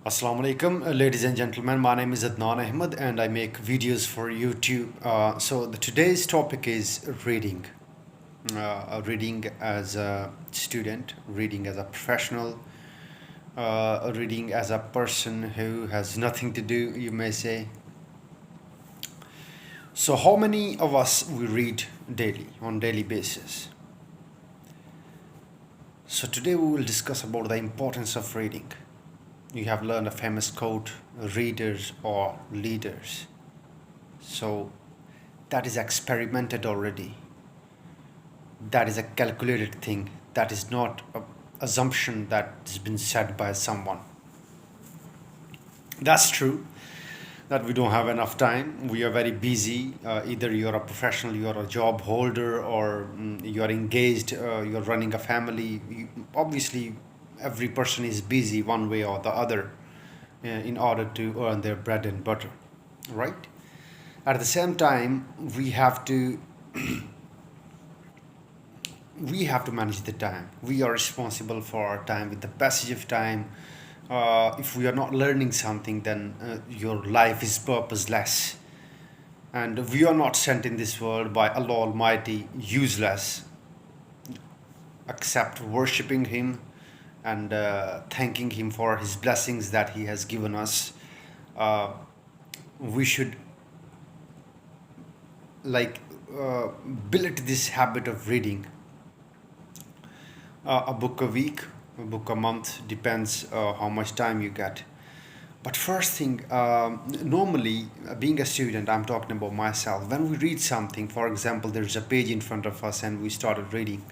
Assalamu alaikum, ladies and gentlemen. My name is Adnan Ahmed and I make videos for YouTube. Today's topic is reading. Reading as a student, reading as a professional, reading as a person who has nothing to do, you may say. So, how many of us we read daily, on daily basis? So, today we will discuss about the importance of reading. You have learned a famous quote, readers or leaders. So that is experimented already. That is a calculated thing. That is not an assumption that has been said by someone. That's true that we don't have enough time. We are very busy. Either you're a professional, you're a job holder, or you're engaged, you're running a family. Obviously, every person is busy one way or the other in order to earn their bread and butter, right? At the same time, we have to manage the time. We are responsible for our time. With the passage of time, if we are not learning something, then your life is purposeless. And we are not sent in this world by Allah Almighty useless, except worshipping Him and thanking Him for His blessings that He has given us. Uh, we should like uh, build this habit of reading a book a week, a book a month, depends how much time you get. But first thing, normally, being a student, I'm talking about myself. When we read something, for example, there's a page in front of us and we started reading.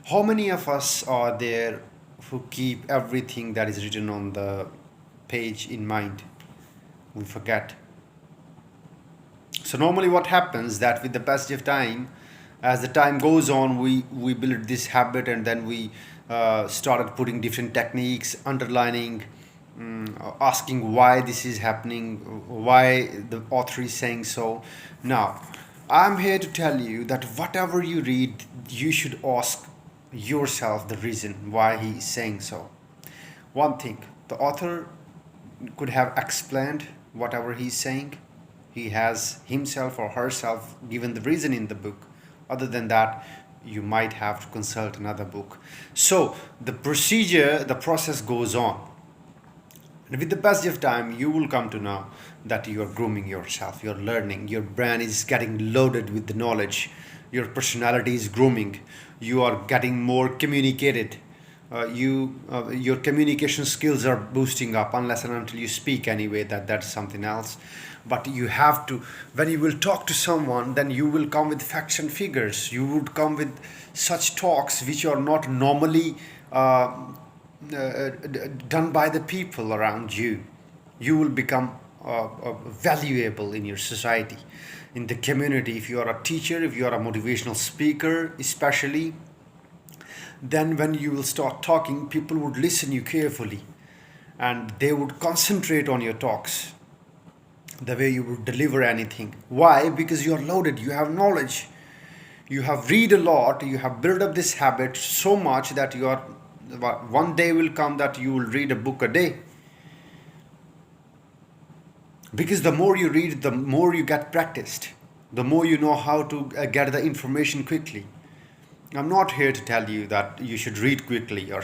How many of us are there who keep everything that is written on the page in mind? We forget. So normally what happens that with the passage of time, as the time goes on, we build this habit and then we started putting different techniques, underlining, asking why this is happening, why the author is saying so. Now, I'm here to tell you that whatever you read, you should ask yourself the reason why he is saying so. One thing, the author could have explained whatever he's saying. He has himself or herself given the reason in the book. Other than that, you might have to consult another book. So the procedure, the process goes on. And with the passage of time, you will come to know that you are grooming yourself, you're learning, your brain is getting loaded with the knowledge, your personality is grooming, you are getting more communicated. Your communication skills are boosting up unless and until you speak anyway, that's something else. But you have to, when you will talk to someone, then you will come with facts and figures. You would come with such talks which are not normally done by the people around you. You will become valuable in your society, in the community. If you are a teacher, if you are a motivational speaker, especially, then when you will start talking, people would listen you carefully and they would concentrate on your talks, the way you would deliver anything. Why? Because you are loaded, you have knowledge, you have read a lot, you have built up this habit so much that you are, one day will come that you will read a book a day. Because the more you read, the more you get practiced, the more you know how to get the information quickly. I'm not here to tell you that you should read quickly or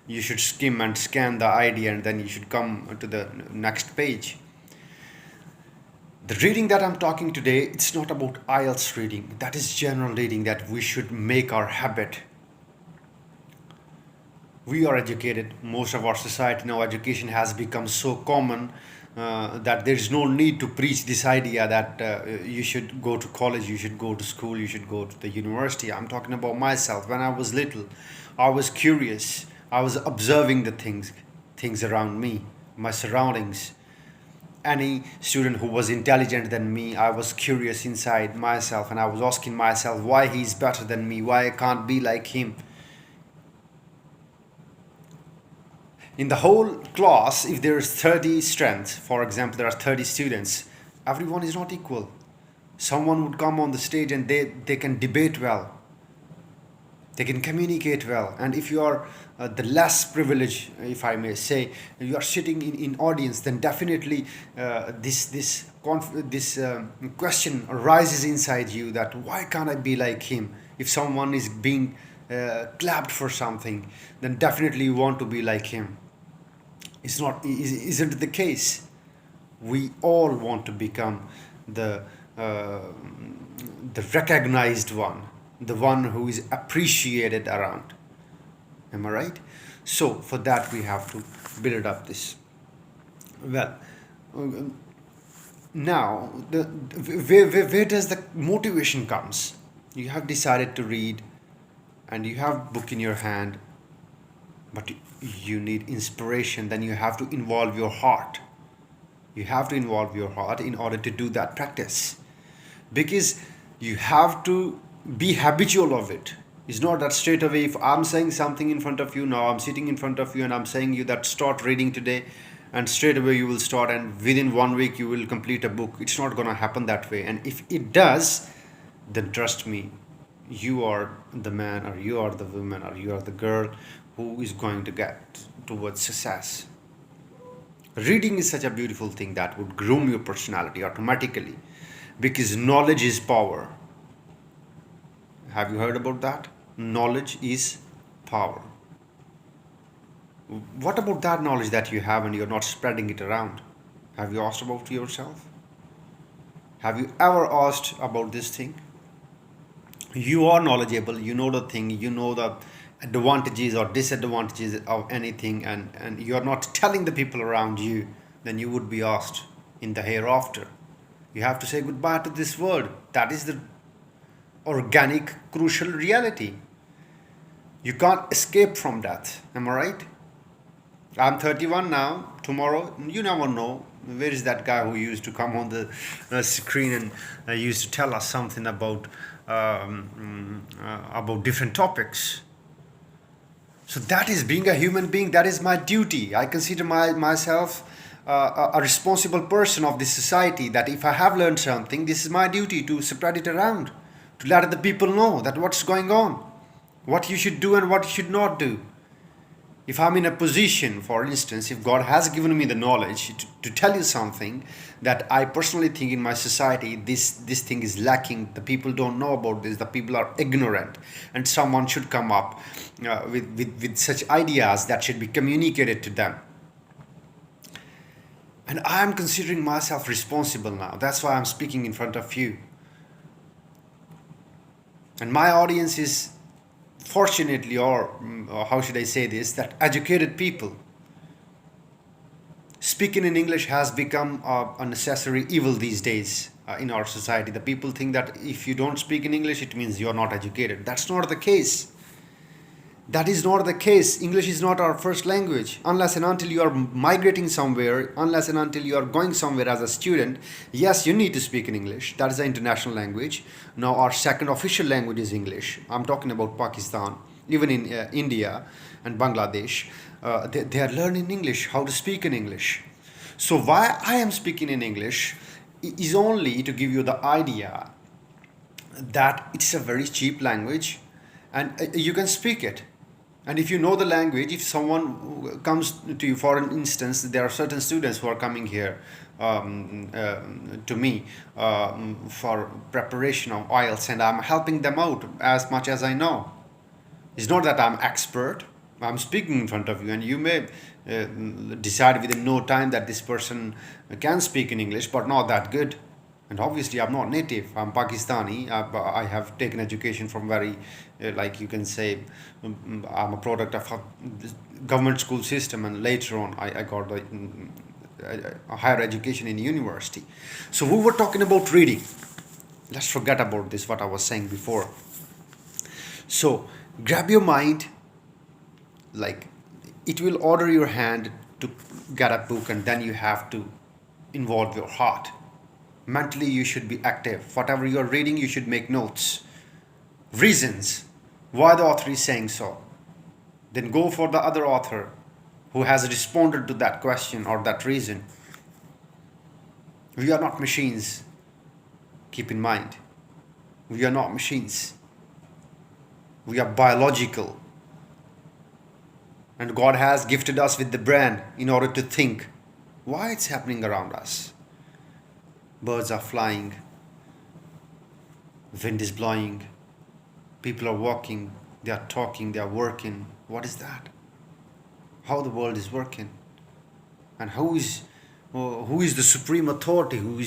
you should skim and scan the idea and then you should come to the next page. The reading that I'm talking today, it's not about IELTS reading. That is general reading that we should make our habit. We are educated. Most of our society now, education has become so common that there is no need to preach this idea that you should go to college, you should go to school, you should go to the university. I'm talking about myself. When I was little, I was curious. I was observing the things around me, my surroundings. Any student who was intelligent than me, I was curious inside myself and I was asking myself why he's better than me, why I can't be like him. In the whole class, if there is 30 strengths, for example, there are 30 students, everyone is not equal. Someone would come on the stage and they can debate well. They can communicate well. And if you are the less privileged, if I may say, you are sitting in audience, then definitely this question arises inside you, that why can't I be like him? If someone is being clapped for something, then definitely you want to be like him. It's not, isn't it the case? We all want to become the uh, the recognized one, the one who is appreciated around. Am I right? So for that we have to build up this. Well, uh, now where does the motivation comes? You have decided to read, and you have book in your hand, but you need inspiration. Then you have to involve your heart. You have to involve your heart in order to do that practice, because you have to be habitual of it. It's not that straight away, if I'm saying something in front of you now, I'm sitting in front of you and I'm saying you that start reading today, and straight away you will start, and within 1 week you will complete a book. It's not going to happen that way. And if it does, then trust me, you are the man, or you are the woman, or you are the girl who is going to get towards success. Reading is such a beautiful thing that would groom your personality automatically, because knowledge is power. Have you heard about that? Knowledge is power. What about that knowledge that you have and you're not spreading it around? Have you asked about yourself? Have you ever asked about this thing? You are knowledgeable, you know the thing, you know the advantages or disadvantages of anything, and you are not telling the people around you, then you would be asked in the hereafter. You have to say goodbye to this world. That is the organic, crucial reality. You can't escape from that. Am I right? I'm 31 now. Tomorrow, you never know. Where is that guy who used to come on the screen and used to tell us something about different topics? So that is being a human being. That is my duty. I consider myself a responsible person of this society. That if I have learned something, this is my duty to spread it around, to let the people know that what's going on, what you should do and what you should not do. If I'm in a position, for instance, if God has given me the knowledge to tell you something that I personally think in my society, this thing is lacking, the people don't know about this, the people are ignorant, and someone should come up with such ideas that should be communicated to them. And I am considering myself responsible now. That's why I'm speaking in front of you. And my audience is, fortunately, or how should I say this, that educated people. Speaking in English has become a necessary evil these days in our society. The people think that if you don't speak in English, it means you're not educated. That's not the case. That is not the case. English is not our first language. Unless and until you are migrating somewhere, unless and until you are going somewhere as a student, yes, you need to speak in English. That is the international language. Now, our second official language is English. I'm talking about Pakistan. Even in India and Bangladesh, they are learning English, how to speak in English. So, why I am speaking in English is only to give you the idea that it's a very cheap language, and you can speak it. And if you know the language, if someone comes to you, for an instance, there are certain students who are coming here to me for preparation of IELTS, and I'm helping them out as much as I know. It's not that I'm expert. I'm speaking in front of you, and you may decide within no time that this person can speak in English, but not that good. And obviously, I'm not native. I'm Pakistani. I have taken education from very, like you can say, I'm a product of a government school system, and later on, I got a higher education in university. So we were talking about reading. Let's forget about this, what I was saying before. So grab your mind, like it will order your hand to get a book, and then you have to involve your heart. Mentally, you should be active. Whatever you're reading, you should make notes, reasons why the author is saying so. Then go for the other author who has responded to that question or that reason. We are not machines. Keep in mind, we are not machines. We are biological. And God has gifted us with the brain in order to think why it's happening around us. Birds are flying, wind is blowing, people are walking, they are talking, they are working. What is that? How the world is working? And who is the supreme authority who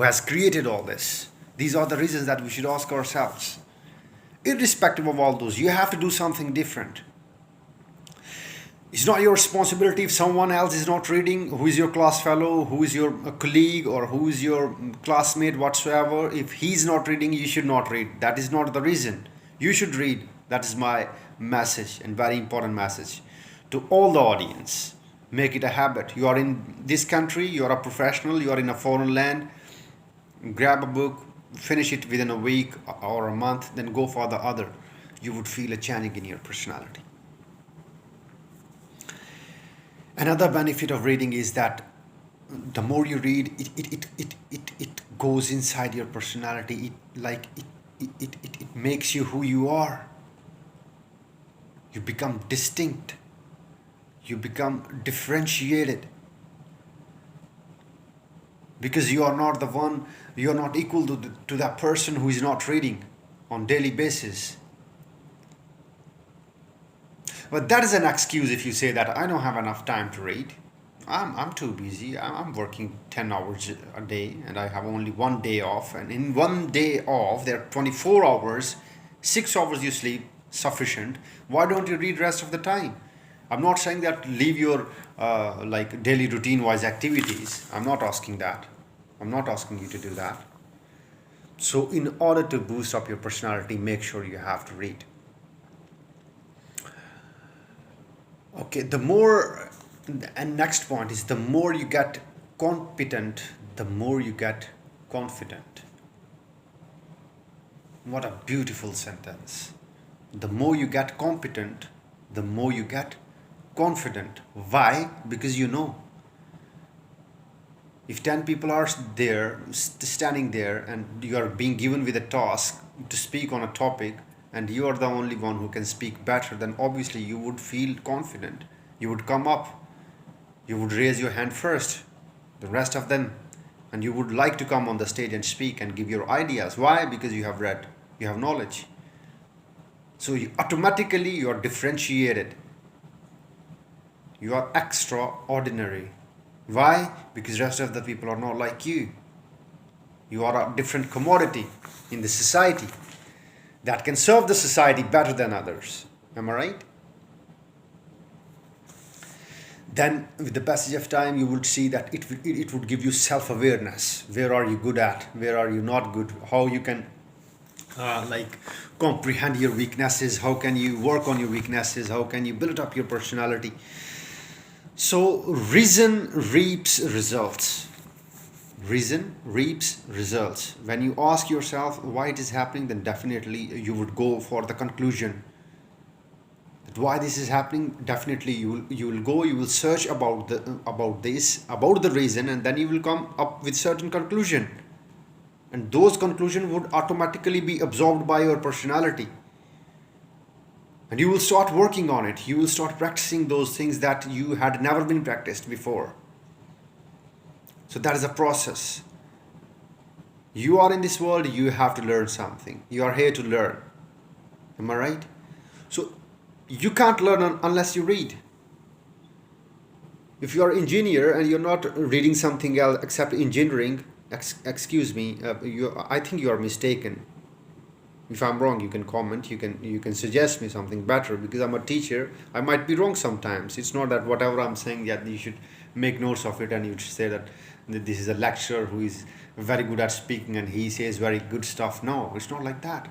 has created all this? These are the reasons that we should ask ourselves. Irrespective of all those, you have to do something different. It's not your responsibility if someone else is not reading, who is your class fellow, who is your colleague, or who is your classmate whatsoever. If he's not reading, you should not read. That is not the reason. You should read. That is my message, and very important message to all the audience. Make it a habit. You are in this country, you are a professional, you are in a foreign land. Grab a book, finish it within a week or a month, then go for the other. You would feel a change in your personality. Another benefit of reading is that the more you read, it goes inside your personality. It makes you who you are. You become distinct. You become differentiated. Because you are not the one, you are not equal to that person who is not reading on daily basis. But that is an excuse if you say that I don't have enough time to read. I'm too busy. I'm working 10 hours a day and I have only one day off. And in one day off, there are 24 hours, 6 hours you sleep, sufficient. Why don't you read rest of the time? I'm not saying that leave your like daily routine wise activities. I'm not asking that. I'm not asking you to do that. So in order to boost up your personality, make sure you have to read. Okay, the more, and next point is the more you get competent, the more you get confident. What a beautiful sentence. The more you get competent, the more you get confident. Why? Because you know. If 10 people are there, standing there, and you are being given with a task to speak on a topic, and you are the only one who can speak better, then obviously you would feel confident. You would come up, you would raise your hand first, the rest of them, and you would like to come on the stage and speak and give your ideas. Why? Because you have read, you have knowledge. So automatically you are differentiated. You are extraordinary. Why? Because the rest of the people are not like you. You are a different commodity in the society that can serve the society better than others. Am I right? Then with the passage of time you would see that it would give you self-awareness. Where are you good at? Where are you not good? How you can like comprehend your weaknesses? How can you work on your weaknesses? How can you build up your personality? So reason reaps results. Reason reaps results. When you ask yourself why it is happening, then definitely you would go for the conclusion that why this is happening. Definitely you will go, you will search about the reason, and then you will come up with certain conclusion, and those conclusions would automatically be absorbed by your personality. And you will start working on it. You will start practicing those things that you had never been practiced before. So that is a process. You are in this world, you have to learn something. You are here to learn. Am I right? So you can't learn unless you read. If you are an engineer and you're not reading something else except engineering, excuse me, I think you are mistaken. If I'm wrong, you can comment, you can suggest me something better, because I'm a teacher. I might be wrong sometimes. It's not that whatever I'm saying that you should make notes of it and you should say that this is a lecturer who is very good at speaking and he says very good stuff. No, it's not like that.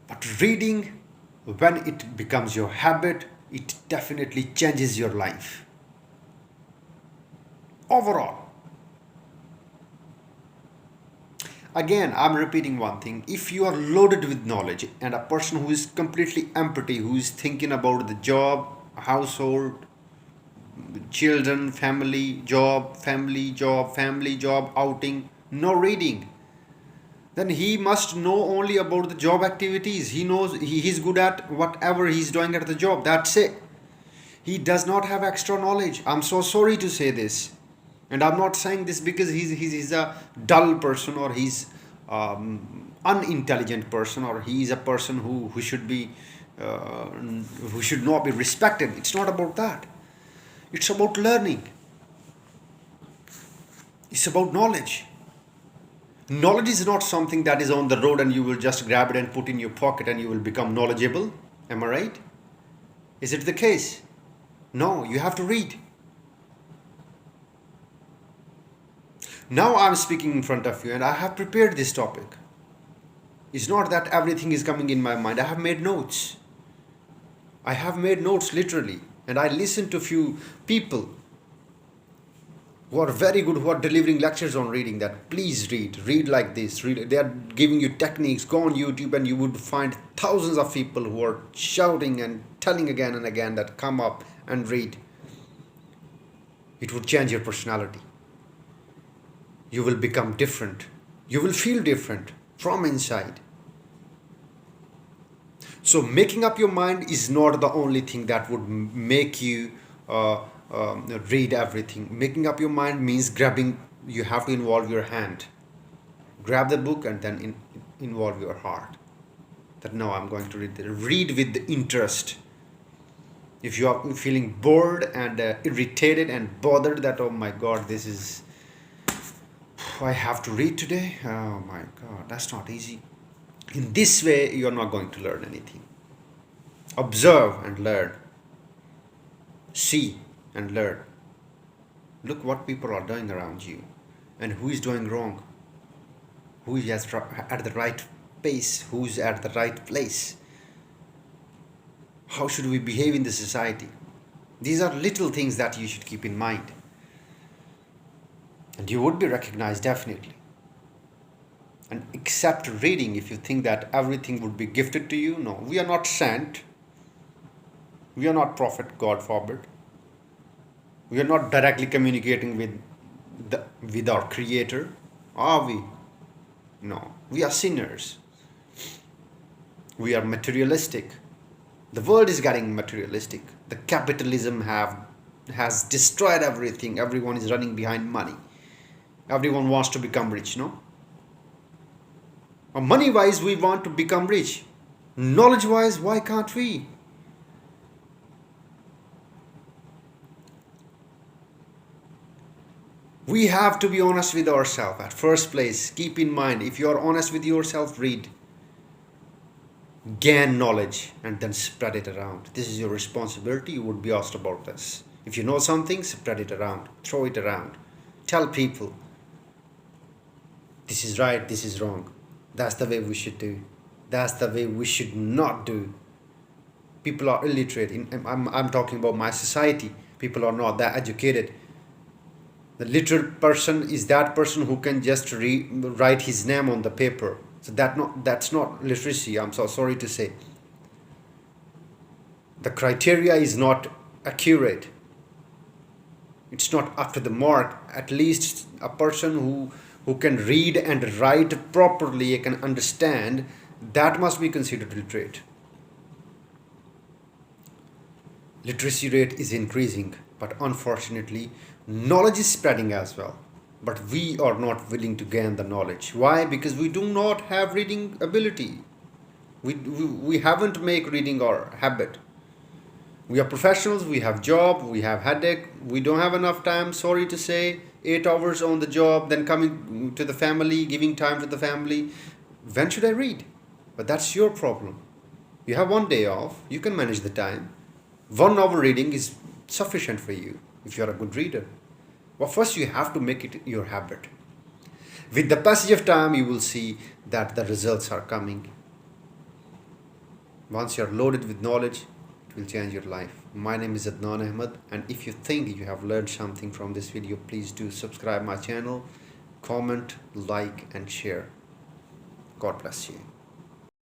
But reading, when it becomes your habit, it definitely changes your life. Overall. Again, I'm repeating one thing. If you are loaded with knowledge and a person who is completely empty, who is thinking about the job, household, children, family, job, outing, no reading, then he must know only about the job activities. He knows he's good at whatever he's doing at the job. That's it. He does not have extra knowledge. I'm so sorry to say this. And I'm not saying this because he's a dull person, or he's unintelligent person, or he is a person who should be who should not be respected. It's not about that. It's about learning. It's about knowledge. Knowledge is not something that is on the road and you will just grab it and put in your pocket and you will become knowledgeable. Am I right? Is it the case? No, you have to read. Now I'm speaking in front of you and I have prepared this topic. It's not that everything is coming in my mind. I have made notes. I have made notes literally. And I listened to few people who are very good, who are delivering lectures on reading, that please read like this. Read. They are giving you techniques. Go on YouTube and you would find thousands of people who are shouting and telling again and again that come up and read. It would change your personality. You will become different. You will feel different from inside. So making up your mind is not the only thing that would make you read everything. Making up your mind means grabbing. You have to involve your hand. Grab the book and then involve your heart. That no, I'm going to read. Read with the interest. If you are feeling bored and irritated and bothered that, oh my God, this is, I have to read today. Oh my God, that's not easy. In this way, you're not going to learn anything. Observe and learn. See and learn. Look what people are doing around you and who is doing wrong. Who is at the right pace, who's at the right place. How should we behave in the society? These are little things that you should keep in mind. And you would be recognized definitely. And accept reading if you think that everything would be gifted to you. No, we are not sent. We are not prophet, God forbid. We are not directly communicating with our Creator. Are we? No, we are sinners. We are materialistic. The world is getting materialistic. The capitalism has destroyed everything. Everyone is running behind money. Everyone wants to become rich, no? Money wise, we want to become rich. Knowledge wise, why can't we? We have to be honest with ourselves at first place. Keep in mind, if you are honest with yourself, read. Gain knowledge and then spread it around. This is your responsibility. You would be asked about this. If you know something, spread it around. Throw it around. Tell people, this is right, this is wrong. That's the way we should do. That's the way we should not do. People are illiterate. I'm talking about my society. People are not that educated. The literate person is that person who can just write his name on the paper. So that's not literacy, I'm so sorry to say. The criteria is not accurate. It's not up to the mark. At least a person who can read and write properly, can understand, that must be considered literate. Literacy rate is increasing, but unfortunately, knowledge is spreading as well. But we are not willing to gain the knowledge. Why? Because we do not have reading ability. We haven't made reading our habit. We are professionals, we have job, we have headache, we don't have enough time, sorry to say, 8 hours on the job, then coming to the family, giving time to the family. When should I read? But that's your problem. You have 1 day off, you can manage the time. 1 hour reading is sufficient for you if you're a good reader. Well, first you have to make it your habit. With the passage of time, you will see that the results are coming. Once you're loaded with knowledge, it will change your life. My name is Adnan Ahmed, and if you think you have learned something from this video, please do subscribe my channel, comment, like and share. God bless you.